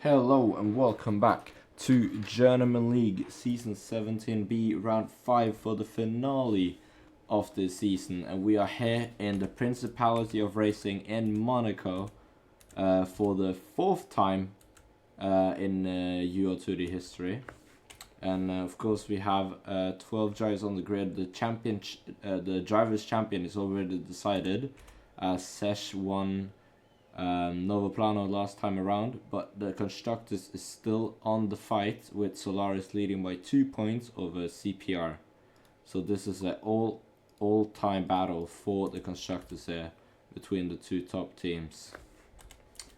Hello and welcome back to Journeyman League Season 17B Round 5 for the finale of this season, and we are here in the Principality of Racing in Monaco for the fourth time in UO2D history. And of course we have 12 drivers on the grid. The drivers' champion is already decided. Sesh won Novoplano last time around, but the constructors is still on the fight, with Solaris leading by 2 points over CPR. So this is an all-time battle for the constructors here between the two top teams.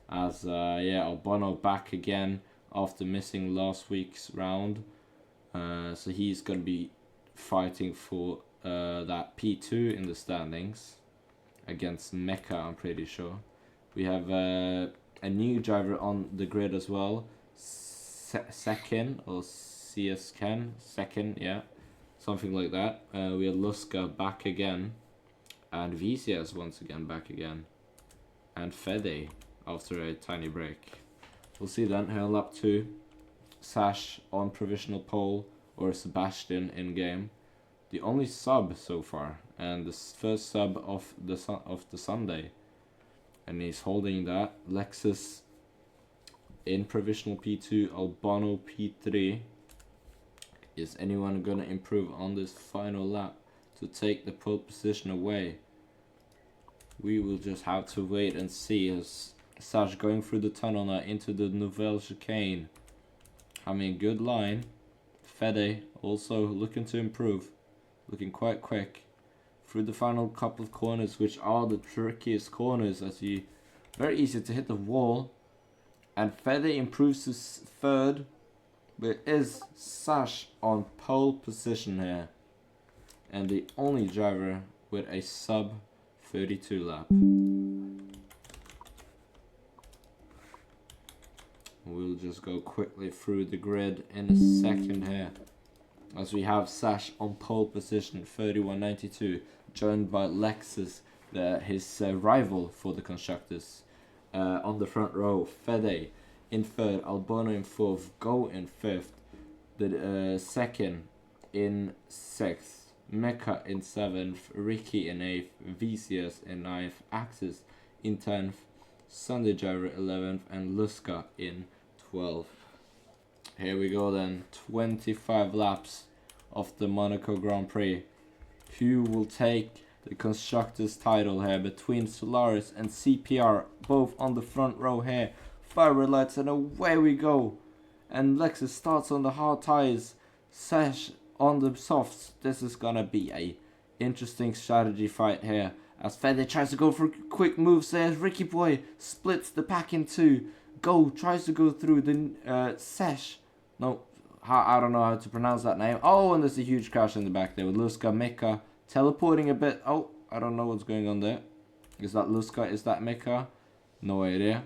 As Albano back again after missing last week's round, so he's gonna be fighting for that P2 in the standings against Mecca, I'm pretty sure. We have a new driver on the grid as well, Second or CS Ken, second, yeah, something like that. We have Luska back again, and VCS once again back again, and Fede after a tiny break. We'll see then. Here on lap 2, Sash on provisional pole, or Sebastian in game, the only sub so far, and the first sub of the Sunday. And he's holding that. Lexus in provisional P2, Albano P3. Is anyone going to improve on this final lap to take the pole position away? We will just have to wait and see, as Sash going through the tunnel now into the Nouvelle Chicane. Having a good line. Fede also looking to improve. Looking quite quick through the final couple of corners, which are the trickiest corners, as you very easy to hit the wall. And Fede improves to third, but it is Sash on pole position here, and the only driver with a sub 32 lap. We'll just go quickly through the grid in a second here, as we have Sash on pole position 31.92, joined by Lexus, his rival for the constructors. On the front row, Fede in third, Albano in fourth, Go in fifth, the second in sixth, Mecca in seventh, Ricky in eighth, VCS in ninth, Axis in 10th, Sunday Driver 11th, and Luska in 12th. Here we go then, 25 laps of the Monaco Grand Prix. Who will take the constructors title here between Solaris and CPR, both on the front row here. Fire lights, and away we go. And Lexus starts on the hard tires, Sash on the softs. This is gonna be a interesting strategy fight here, as Fede tries to go for quick moves there. Ricky Boy splits the pack in two. Go tries to go through the Sash. No, I don't know how to pronounce that name. Oh, and there's a huge crash in the back there with Luska, Mecca teleporting a bit. Oh, I don't know what's going on there. Is that Luska? Is that Mecca? No idea.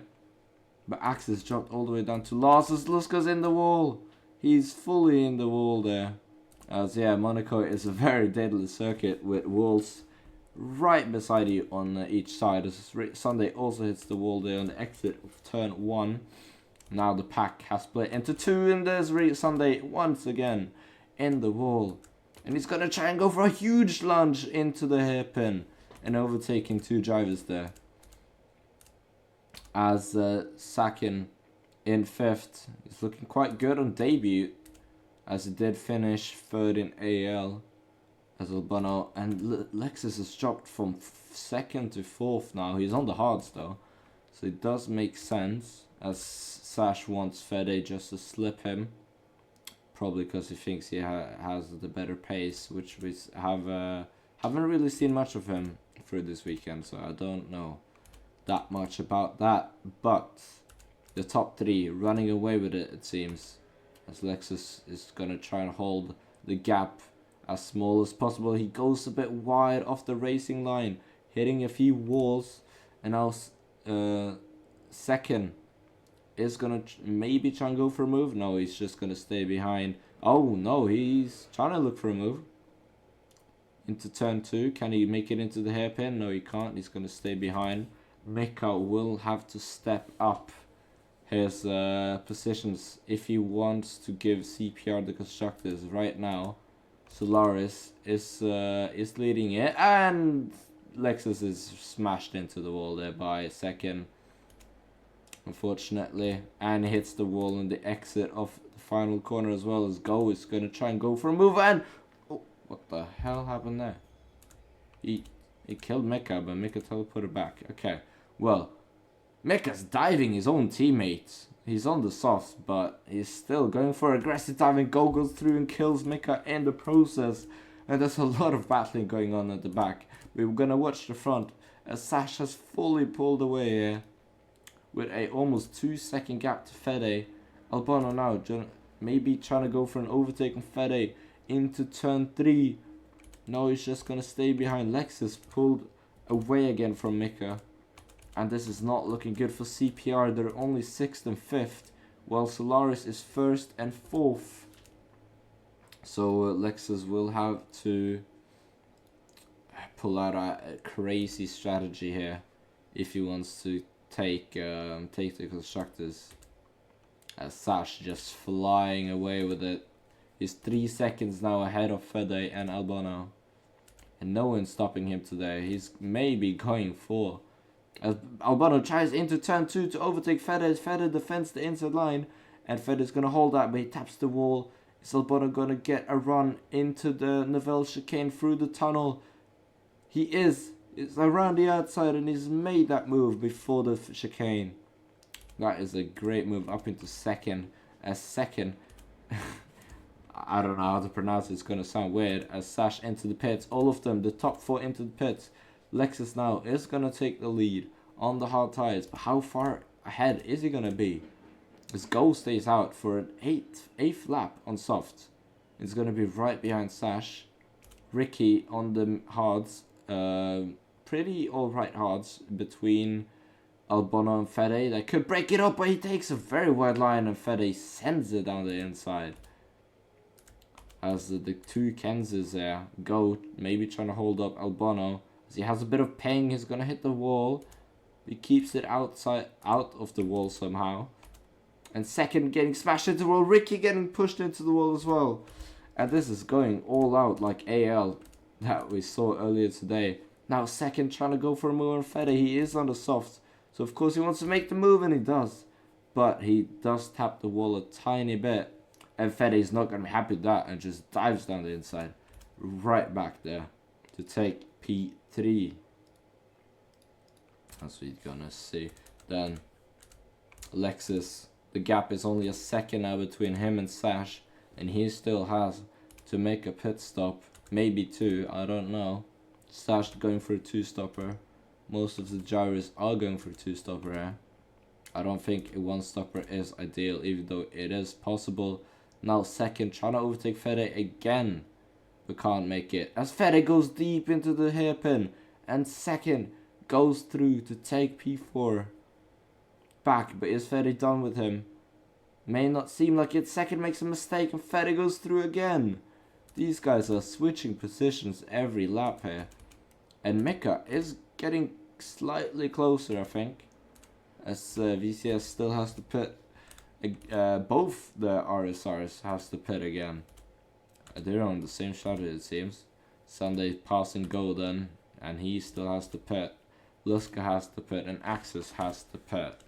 But Axis dropped all the way down to last as Luska's in the wall. He's fully in the wall there. As yeah, Monaco is a very deadly circuit with walls right beside you on each side. As Sunday also hits the wall there on the exit of turn 1. Now the pack has split into two, and there's Sunday once again in the wall. And he's going to try and go for a huge lunge into the hairpin and overtaking two drivers there. As Sakin in fifth is looking quite good on debut, as he did finish third in AL. As Albano and Lexus has dropped from second to fourth now. He's on the hards though, so it does make sense, as Sash wants Fede just to slip him. Probably because he thinks he has the better pace, which we haven't really seen much of him through this weekend, so I don't know that much about that. But the top three running away with it, it seems, as Lexus is going to try and hold the gap as small as possible. He goes a bit wide off the racing line, hitting a few walls, and now second is gonna maybe try and go for a move. No, he's just gonna stay behind. Oh no, he's trying to look for a move into turn 2. Can he make it into the hairpin? No, he can't. He's gonna stay behind. Mecca will have to step up his positions if he wants to give CPR the constructors right now. Solaris is leading it, and Lexus is smashed into the wall there by a second, unfortunately, and hits the wall in the exit of the final corner as well. As Go is going to try and go for a move, and oh, what the hell happened there? He killed Mika, but Mika teleported back. Okay, well, Mika's diving his own teammates. He's on the softs, but he's still going for aggressive diving. Go goes through and kills Mika in the process. And there's a lot of battling going on at the back. We're going to watch the front as Sash has fully pulled away here with a almost 2-second gap to Fede. Albano now maybe trying to go for an overtake on Fede into turn 3. No, he's just going to stay behind. Lexus pulled away again from Mika. And this is not looking good for CPR. They're only 6th and 5th, while Solaris is 1st and 4th. So Lexus will have to pull out a crazy strategy here if he wants to take the constructors. Sash just flying away with it. He's 3 seconds now ahead of Fede and Albano, and no one's stopping him today. He's maybe going for. As Albano tries into turn 2 to overtake Fede. Fede defends the inside line, and Fede is going to hold that, but he taps the wall. Is Albano going to get a run into the Novell chicane through the tunnel? He is. It's around the outside, and he's made that move before the chicane. That is a great move up into second. As second, I don't know how to pronounce it. It's going to sound weird. As Sash into the pits. All of them, the top 4 into the pits. Lexus now is going to take the lead on the hard tires. But how far ahead is he going to be? As Go stays out for an 8th lap on soft. It's going to be right behind Sash. Ricky on the hards. Pretty alright hards between Albano and Fede. They could break it up, but he takes a very wide line and Fede sends it down the inside. As the 2 Kenzes there go, maybe trying to hold up Albano. As he has a bit of ping, he's going to hit the wall. He keeps it out of the wall somehow. And second getting smashed into the wall. Ricky getting pushed into the wall as well. And this is going all out like AL that we saw earlier today. Now second trying to go for a move on Fede. He is on the soft. So of course he wants to make the move, and he does. But he does tap the wall a tiny bit. And Fede is not going to be happy with that and just dives down the inside. Right back there to take P3. As we're going to see. Then Lexus. The gap is only a second now between him and Sash. And he still has to make a pit stop. Maybe 2. I don't know. Sash going for a 2-stopper. Most of the gyros are going for a 2-stopper here. I don't think a 1-stopper is ideal, even though it is possible. Now second, trying to overtake Fede again, but can't make it. As Fede goes deep into the hairpin, and second goes through to take P4 back. But is Fede done with him? May not seem like it. Second makes a mistake, and Fede goes through again. These guys are switching positions every lap here. And Mika is getting slightly closer, I think. As VCS still has to pit. Both the RSRs has to pit again. They're on the same strategy, it seems. Sunday passing Golden, and he still has to pit. Luska has to pit, and Axis has to pit.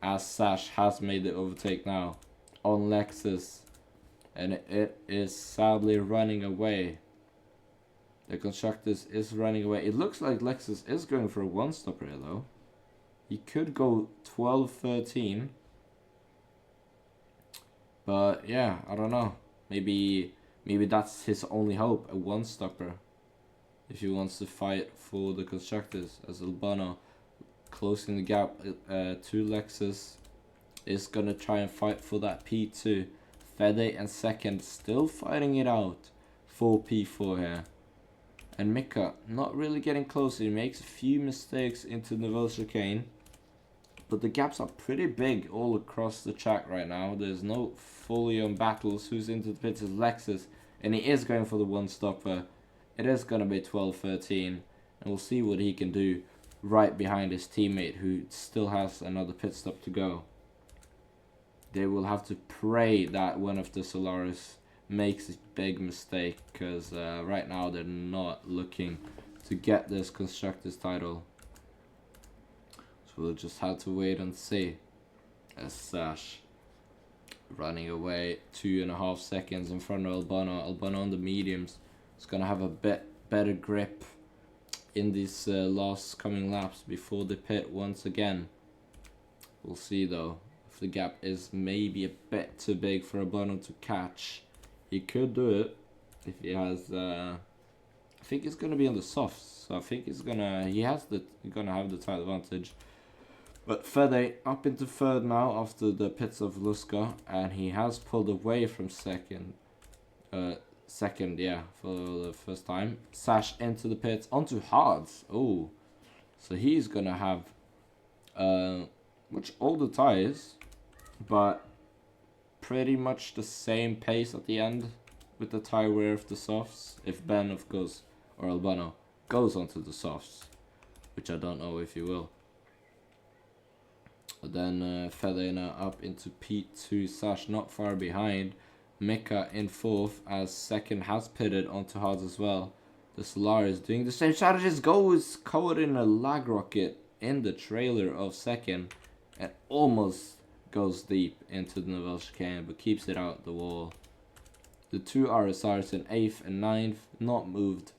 As Sash has made the overtake now on Lexus. And it is sadly running away. The Constructors is running away. It looks like Lexus is going for a 1-stopper here though. He could go 12-13. But yeah, I don't know. Maybe that's his only hope, a 1-stopper. If he wants to fight for the Constructors. As Albano closing the gap to Lexus is gonna try and fight for that P2. Fede and second still fighting it out for P4 here. And Mika not really getting closer. He makes a few mistakes into Novell chicane. But the gaps are pretty big all across the track right now. There's no fully on battles. Who's into the pits is Lexus. And he is going for the 1-stopper. It is going to be 12-13. And we'll see what he can do right behind his teammate who still has another pit stop to go. they will have to pray that one of the Solaris makes a big mistake, because right now they're not looking to get this Constructors title. So we'll just have to wait and see. As Sash running away 2.5 seconds in front of Albano. Albano on the mediums is gonna have a bit better grip in these last coming laps before the pit once again. We'll see though if the gap is maybe a bit too big for Albano to catch. He could do it if he has. I think it's gonna be on the softs, so I think he's gonna have the tight advantage. But Fede up into third now after the pits of Luska, and he has pulled away from second. Second, yeah, for the first time. Sash into the pits, onto hards. Oh, so he's gonna have much older tires, but pretty much the same pace at the end with the tire wear of the softs. If Ben, of course, or Albano goes onto the softs, which I don't know if he will. But then Fede now up into P2. Sash not far behind. Mika in fourth, as second has pitted onto hards as well. The Solaris doing the same strategies, goes caught in a lag rocket in the trailer of second and almost goes deep into the Nouvelle chicane, but keeps it out the wall. The two RSRs in 8th and 9th, not moved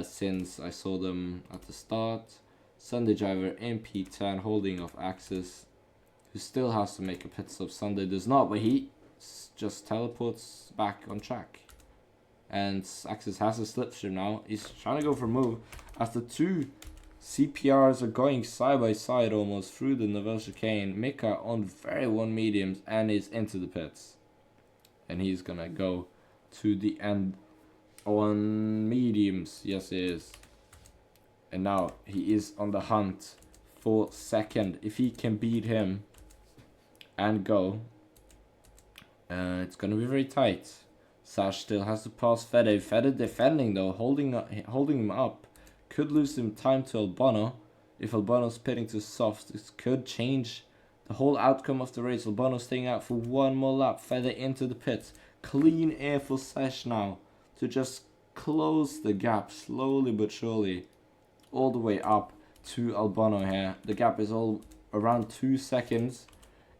since I saw them at the start. Sunday driver in P10 holding off Axis, who still has to make a pit stop. Sunday does not, but he just teleports back on track. And Axis has a slipstream now. He's trying to go for a move as the two CPRs are going side by side almost through the Nouvelle chicane. Mika on very one mediums and is into the pits. And he's gonna go to the end on mediums. Yes, he is. And now he is on the hunt for second. If he can beat him and go, it's gonna be very tight. Sash still has to pass Fede. Fede defending though, holding him up. Could lose him time to Albano. If Albano's pitting to soft, this could change the whole outcome of the race. Albano staying out for one more lap. Fede into the pits. Clean air for Sash now to just close the gap slowly but surely. All the way up to Albano here. The gap is all around 2 seconds,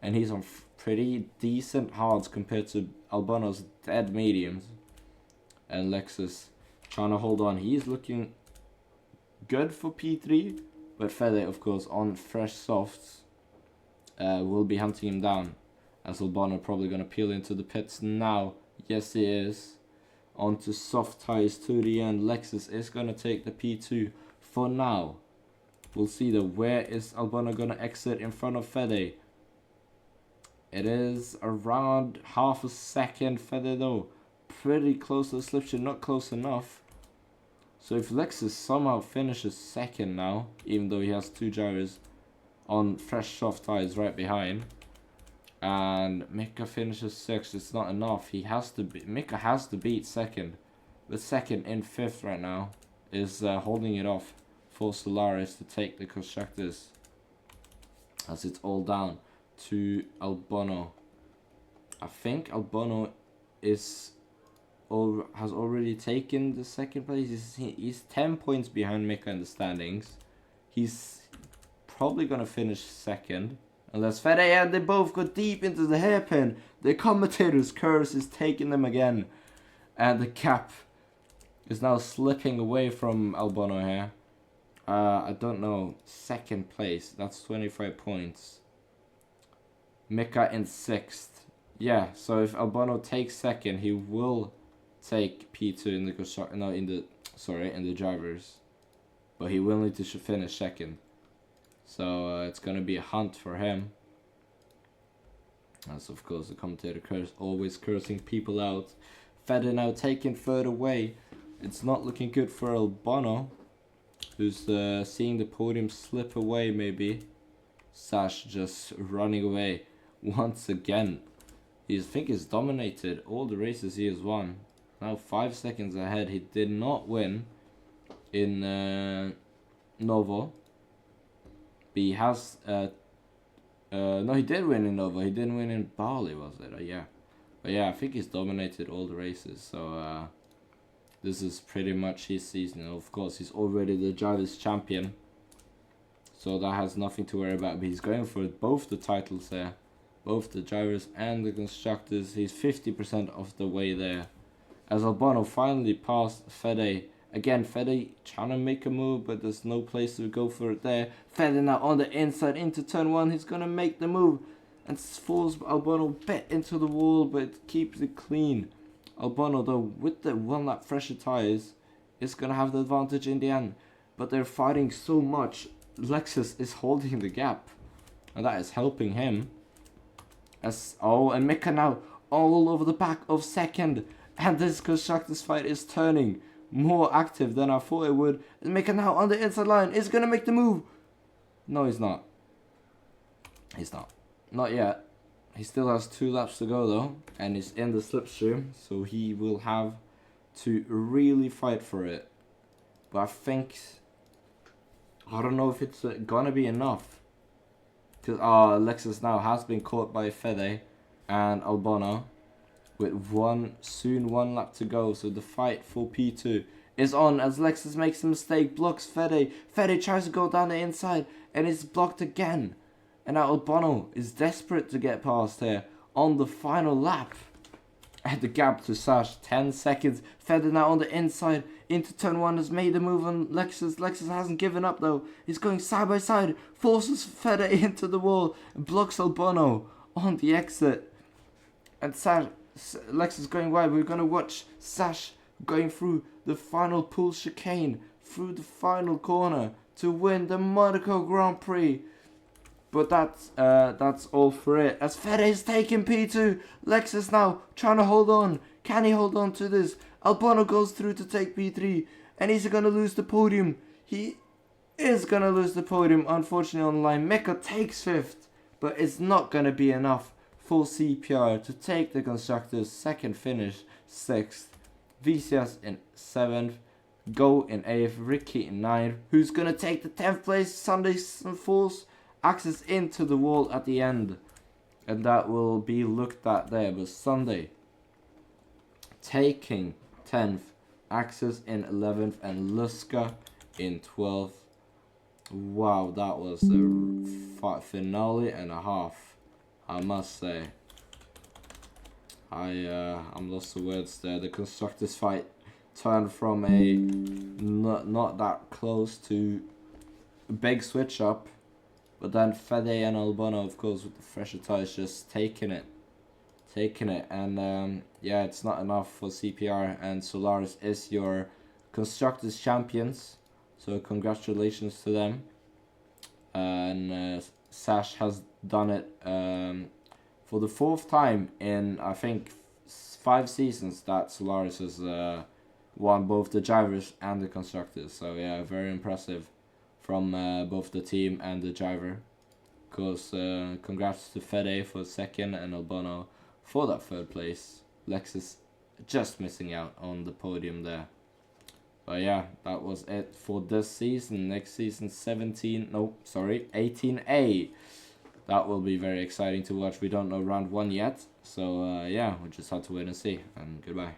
and he's on pretty decent hards compared to Albano's dead mediums. And Lexus trying to hold on. He's looking good for P3, but Fede, of course, on fresh softs will be hunting him down, as Albano probably going to peel into the pits now. Yes, he is. Onto soft tires to the end. Lexus is going to take the P2 for now. We'll see though, where is Albano going to exit in front of Fede? It is around half a second. Fede though, pretty close to the slipstream, not close enough. So if Lexus somehow finishes second now, even though he has two drivers on fresh soft tires right behind, and Mika finishes sixth, it's not enough. Mika has to beat second. The second in fifth right now is holding it off for Solaris to take the Constructors, as it's all down to Albano. I think Albano has already taken the second place. He's 10 points behind Mika in the standings. He's probably gonna finish second, unless Fede, and they both go deep into the hairpin. The commentator's curse is taking them again, and the cap is now slipping away from Albano here. I don't know, second place, that's 25 points. Mika in sixth. Yeah, so if Albano takes second, he will take P2 in the drivers, but he will need to finish second. So it's gonna be a hunt for him. As of course the commentator always cursing people out. Fede now taken third away. It's not looking good for Albano, who's seeing the podium slip away maybe. Sash just running away once again. I think he's dominated all the races he has won. Now 5 seconds ahead. He did not win in Novo. But he has No, he did win in Nova. He didn't win in Bali, was it? Yeah. But yeah, I think he's dominated all the races. So this is pretty much his season. And of course, he's already the drivers' champion. So that has nothing to worry about. But he's going for both the titles there. Both the drivers and the constructors. He's 50% of the way there. As Albano finally passed Fede. Again, Fede trying to make a move, but there's no place to go for it there. Fede now on the inside into turn 1. He's going to make the move. And falls Albano a bit into the wall, but it keeps it clean. Albano, though, with the 1 lap fresher tyres, is going to have the advantage in the end. But they're fighting so much. Lexus is holding the gap. And that is helping him. And Mika now all over the back of second. And this constructors fight is turning more active than I thought it would. And Mika now on the inside line is going to make the move. No, he's not. He's not. Not yet. He still has 2 laps to go though. And he's in the slipstream. So he will have to really fight for it. But I don't know if it's gonna be enough. Because Lexus now has been caught by Fede and Albano. With soon one lap to go. So the fight for P2 is on as Lexus makes a mistake. Blocks Fede. Fede tries to go down the inside. And it's blocked again. And now Albano is desperate to get past here on the final lap. At the gap to Sash, 10 seconds. Fede now on the inside into turn 1 has made a move on Lexus. Lexus hasn't given up though. He's going side by side. Forces Fede into the wall. And blocks Albano on the exit. And Lexus going wide. We're going to watch Sash going through the final pull chicane. Through the final corner to win the Monaco Grand Prix. But that's all for it. As Fede is taking P2. Lexus now trying to hold on. Can he hold on to this? Albano goes through to take P3. And he's going to lose the podium. He is going to lose the podium, unfortunately, on the line. Mika takes 5th. But it's not going to be enough for CPR to take the constructors' second finish, 6th. VCS in 7th. Go in 8th. Ricky in 9th. Who's going to take the 10th place? Sunday Force. Access into the wall at the end, and that will be looked at there. But Sunday taking 10th, Access in 11th, and Luska in 12th. Wow, that was a finale and a half, I must say. I'm lost for words there. The constructors fight turned from a not that close to a big switch up. But then Fede and Albano, of course, with the fresher tyres, just taking it. And yeah, it's not enough for CPR. And Solaris is your constructors champions. So congratulations to them. And Sash has done it for the 4th time in, I think, 5 seasons that Solaris has won both the drivers and the constructors. So yeah, very impressive from both the team and the driver. Of course, congrats to Fede for 2nd and Albano for that 3rd place. Lexus just missing out on the podium there. But yeah, that was it for this season. Next season 18A. That will be very exciting to watch. We don't know round 1 yet. So yeah, we'll just have to wait and see. And goodbye.